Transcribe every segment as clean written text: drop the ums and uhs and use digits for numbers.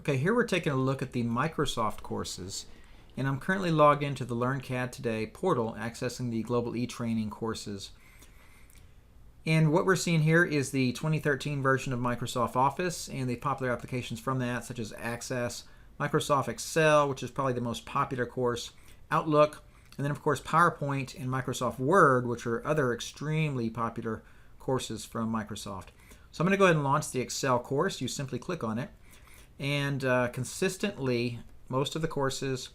Okay, here we're taking a look at the Microsoft courses, and I'm currently logged into the LearnCADToday portal, accessing the Global e-Training courses. And what we're seeing here is the 2013 version of Microsoft Office and the popular applications from that, such as Access, Microsoft Excel, which is probably the most popular course, Outlook, and then of course PowerPoint and Microsoft Word, which are other extremely popular courses from Microsoft. So I'm going to go ahead and launch the Excel course. You simply click on it. And consistently, most of the courses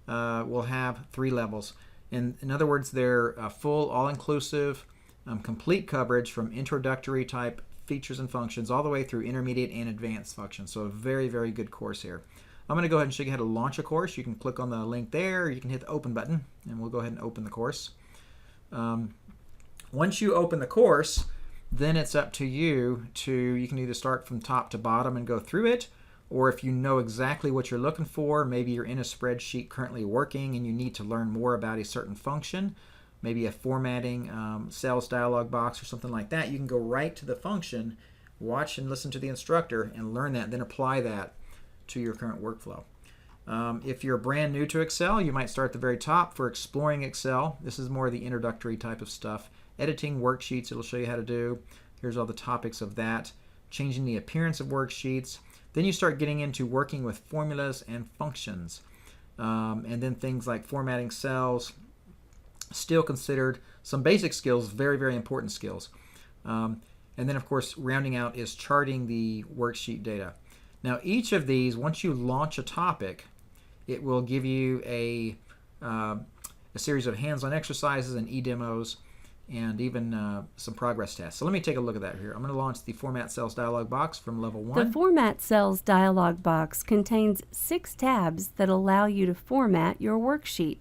will have 3 levels. In other words, they're full, all-inclusive, complete coverage from introductory type features and functions all the way through intermediate and advanced functions. So a very, very good course here. I'm going to go ahead and show you how to launch a course. You can click on the link there, or you can hit the open button, and we'll go ahead and open the course. Once you open the course, then it's up to you you can either start from top to bottom and go through it, or if you know exactly what you're looking for, maybe you're in a spreadsheet currently working and you need to learn more about a certain function, maybe a formatting cells dialog box or something like that, you can go right to the function, watch and listen to the instructor and learn that, then apply that to your current workflow. If you're brand new to Excel, you might start at the very top for exploring Excel. This is more the introductory type of stuff. Editing worksheets, it'll show you how to do. Here's all the topics of that. Changing the appearance of worksheets. Then you start getting into working with formulas and functions. And then things like formatting cells, still considered some basic skills, very, very important skills. And then, of course, rounding out is charting the worksheet data. Now, each of these, once you launch a topic, it will give you a series of hands-on exercises and e-demos, and even some progress tests. So let me take a look at that here. I'm going to launch the Format Cells dialog box from level 1. The Format Cells dialog box contains 6 tabs that allow you to format your worksheet.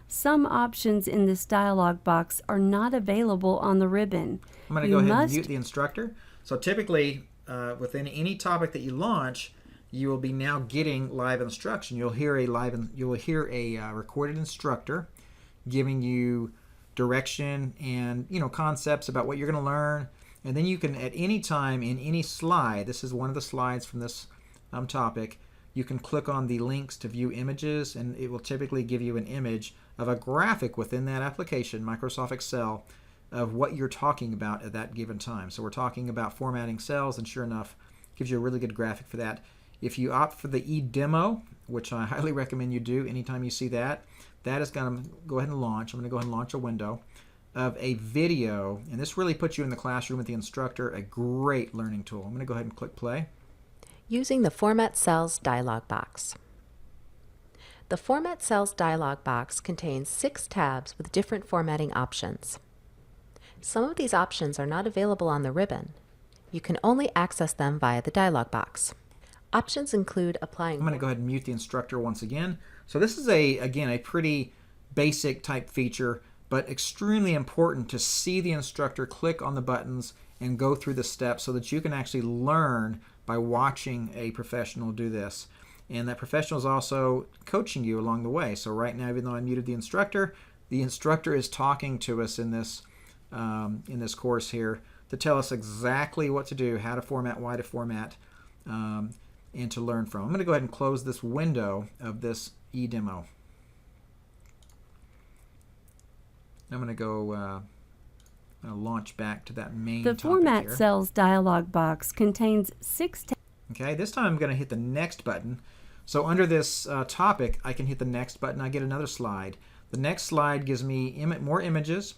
Some options in this dialog box are not available on the ribbon. I'm going to go ahead and mute the instructor. So typically, within any topic that you launch, you will be now getting live instruction. You'll hear a recorded instructor giving you direction and concepts about what you're going to learn, and then you can at any time in any slide, this is one of the slides from this topic, you can click on the links to view images, and it will typically give you an image of a graphic within that application, Microsoft Excel, of what you're talking about at that given time. So we're talking about formatting cells, and sure enough, it gives you a really good graphic for that. If you opt for the e-demo, which I highly recommend you do anytime you see that, that is going to go ahead and launch. I'm going to go ahead and launch a window of a video, and this really puts you in the classroom with the instructor, a great learning tool. I'm going to go ahead and click play. Using the Format Cells dialog box. The Format Cells dialog box contains 6 tabs with different formatting options. Some of these options are not available on the ribbon. You can only access them via the dialog box. Options include applying... I'm going to go ahead and mute the instructor once again. So this is, again, a pretty basic type feature, but extremely important to see the instructor click on the buttons and go through the steps so that you can actually learn by watching a professional do this. And that professional is also coaching you along the way. So right now, even though I muted the instructor is talking to us in this course here to tell us exactly what to do, how to format, why to format, and to learn from. I'm going to go ahead and close this window of this e-demo. I'm going to go launch back to that main topic. The Format here. Cells dialog box contains 6 tabs. Okay, this time I'm going to hit the next button. So under this topic, I can hit the next button. I get another slide. The next slide gives me more images,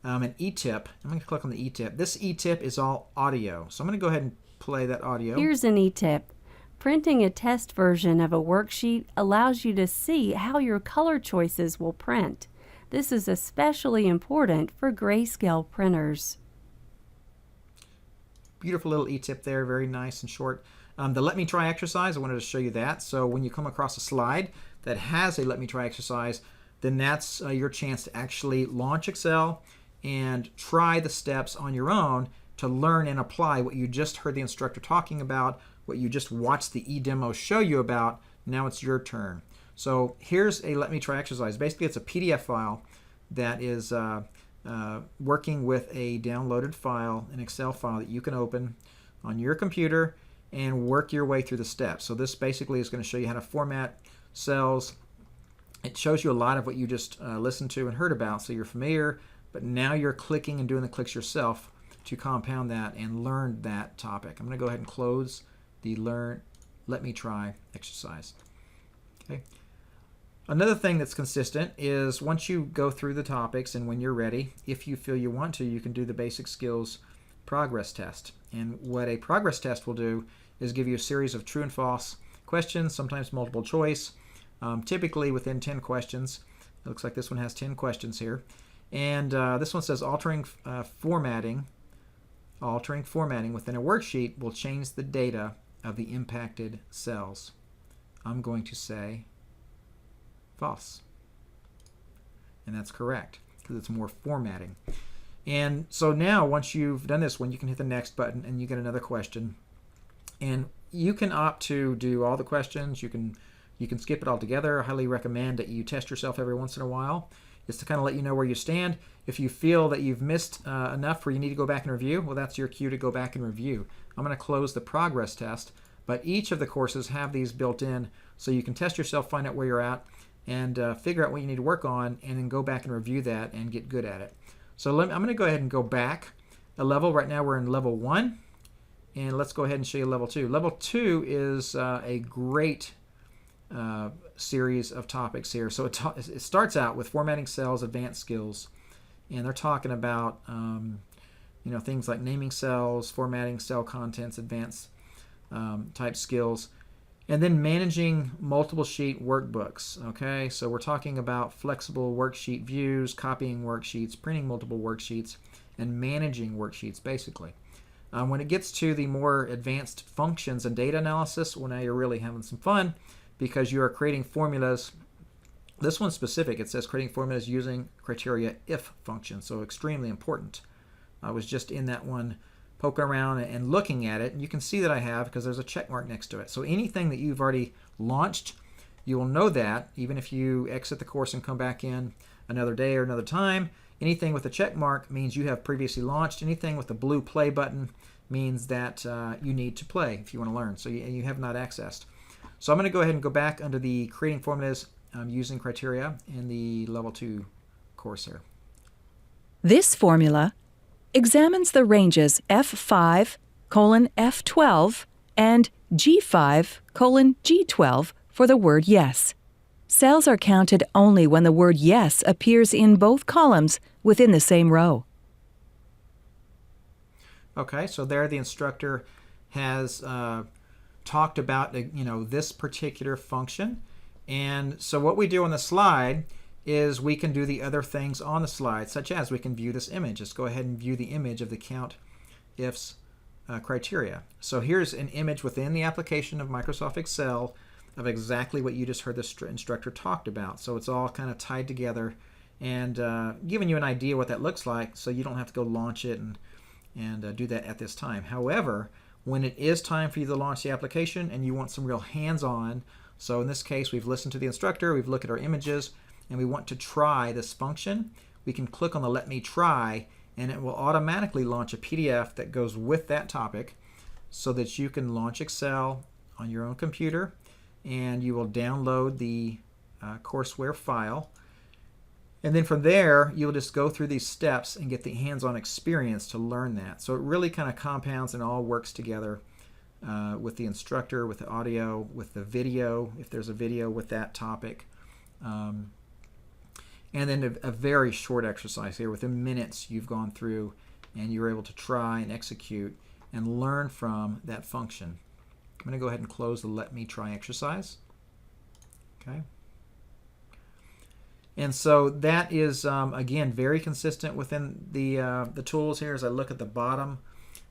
an e-tip. I'm going to click on the e-tip. This e-tip is all audio. So I'm going to go ahead and play that audio. Here's an e-tip. Printing a test version of a worksheet allows you to see how your color choices will print. This is especially important for grayscale printers. Beautiful little e-tip there, very nice and short. The Let Me Try exercise, I wanted to show you that. So when you come across a slide that has a Let Me Try exercise, then that's your chance to actually launch Excel and try the steps on your own to learn and apply what you just heard the instructor talking about, what you just watched the e-demo show you about. Now it's your turn. So here's a Let Me Try exercise. Basically, it's a PDF file that is working with a downloaded file, an Excel file that you can open on your computer and work your way through the steps. So this basically is going to show you how to format cells. It shows you a lot of what you just listened to and heard about, so you're familiar, but now you're clicking and doing the clicks yourself to compound that and learn that topic. I'm going to go ahead and close the Let Me Try exercise. Okay. Another thing that's consistent is once you go through the topics and when you're ready, if you feel you want to, you can do the basic skills progress test. And what a progress test will do is give you a series of true and false questions, sometimes multiple choice, typically within 10 questions. It looks like this one has 10 questions here. And this one says altering formatting within a worksheet will change the data of the impacted cells. I'm going to say false. And that's correct because it's more formatting. And so now once you've done this one, you can hit the next button and you get another question. And you can opt to do all the questions. You can skip it altogether. I highly recommend that you test yourself every once in a while. It's to kind of let you know where you stand. If you feel that you've missed enough where you need to go back and review, well, that's your cue to go back and review. I'm going to close the progress test, but each of the courses have these built in so you can test yourself, find out where you're at, and figure out what you need to work on, and then go back and review that and get good at it. So I'm going to go ahead and go back a level. Right now we're in level 1, and let's go ahead and show you level 2. Level 2 is a great series of topics here. So it starts out with formatting cells, advanced skills, and they're talking about things like naming cells, formatting cell contents, advanced type skills, and then managing multiple sheet workbooks. Okay, so we're talking about flexible worksheet views, copying worksheets, printing multiple worksheets, and managing worksheets basically. When it gets to the more advanced functions and data analysis, well, now you're really having some fun because you are creating formulas. This one's specific. It says creating formulas using criteria if function, so extremely important. I was just in that one poking around and looking at it, and you can see that I have because there's a check mark next to it. So anything that you've already launched, you will know that even if you exit the course and come back in another day or another time. Anything with a check mark means you have previously launched. Anything with the blue play button means that you need to play if you want to learn, so you have not accessed. So I'm going to go ahead and go back under the creating formulas using criteria in the level 2 course here. This formula examines the ranges F5, F12 and G5, G12 for the word yes. Cells are counted only when the word yes appears in both columns within the same row. Okay, so there the instructor has talked about this particular function. And so what we do on the slide is we can do the other things on the slide, such as we can view this image. Let's go ahead and view the image of the count ifs criteria. So here's an image within the application of Microsoft Excel of exactly what you just heard the instructor talked about. So it's all kind of tied together and giving you an idea what that looks like, so you don't have to go launch it and do that at this time. However, when it is time for you to launch the application and you want some real hands-on, so in this case we've listened to the instructor, we've looked at our images, and we want to try this function, we can click on the Let Me Try, and it will automatically launch a PDF that goes with that topic so that you can launch Excel on your own computer, and you will download the courseware file. And then from there, you'll just go through these steps and get the hands-on experience to learn that. So it really kind of compounds and all works together with the instructor, with the audio, with the video, if there's a video with that topic. And then a very short exercise here. Within minutes, you've gone through and you're able to try and execute and learn from that function. I'm going to go ahead and close the Let Me Try exercise. Okay. And so that is, again, very consistent within the tools here. As I look at the bottom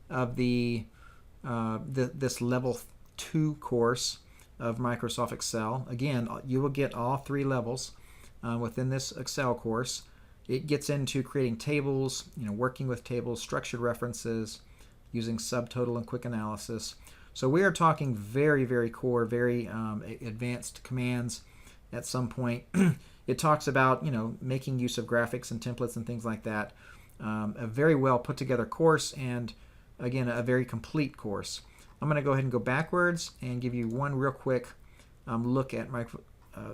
of this level 2 course of Microsoft Excel, again, you will get all 3 levels within this Excel course. It gets into creating tables, working with tables, structured references, using subtotal and quick analysis. So we are talking very, very core, very advanced commands at some point. It talks about, making use of graphics and templates and things like that. A very well put together course, and again, a very complete course. I'm going to go ahead and go backwards and give you one real quick look at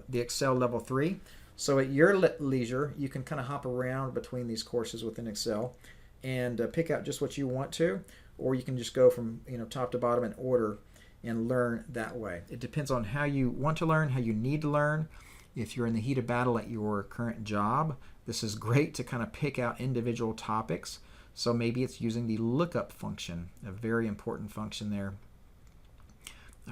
the Excel Level 3. So at your leisure, you can kind of hop around between these courses within Excel and pick out just what you want to, or you can just go from top to bottom in order and learn that way. It depends on how you want to learn, how you need to learn. If you're in the heat of battle at your current job, this is great to kind of pick out individual topics. So maybe it's using the lookup function, a very important function there.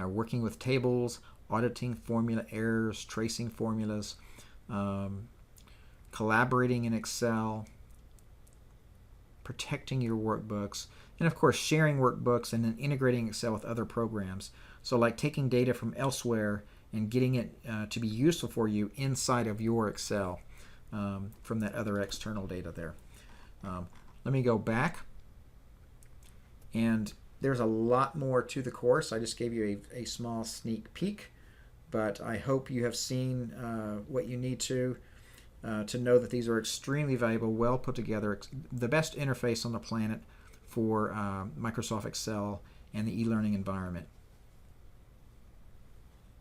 Working with tables, auditing formula errors, tracing formulas, collaborating in Excel, protecting your workbooks, and of course sharing workbooks and then integrating Excel with other programs. So like taking data from elsewhere and getting it to be useful for you inside of your Excel from that other external data there. Let me go back, and there's a lot more to the course. I just gave you a small sneak peek, but I hope you have seen what you need to know that these are extremely valuable, well put together, the best interface on the planet for Microsoft Excel and the e-learning environment.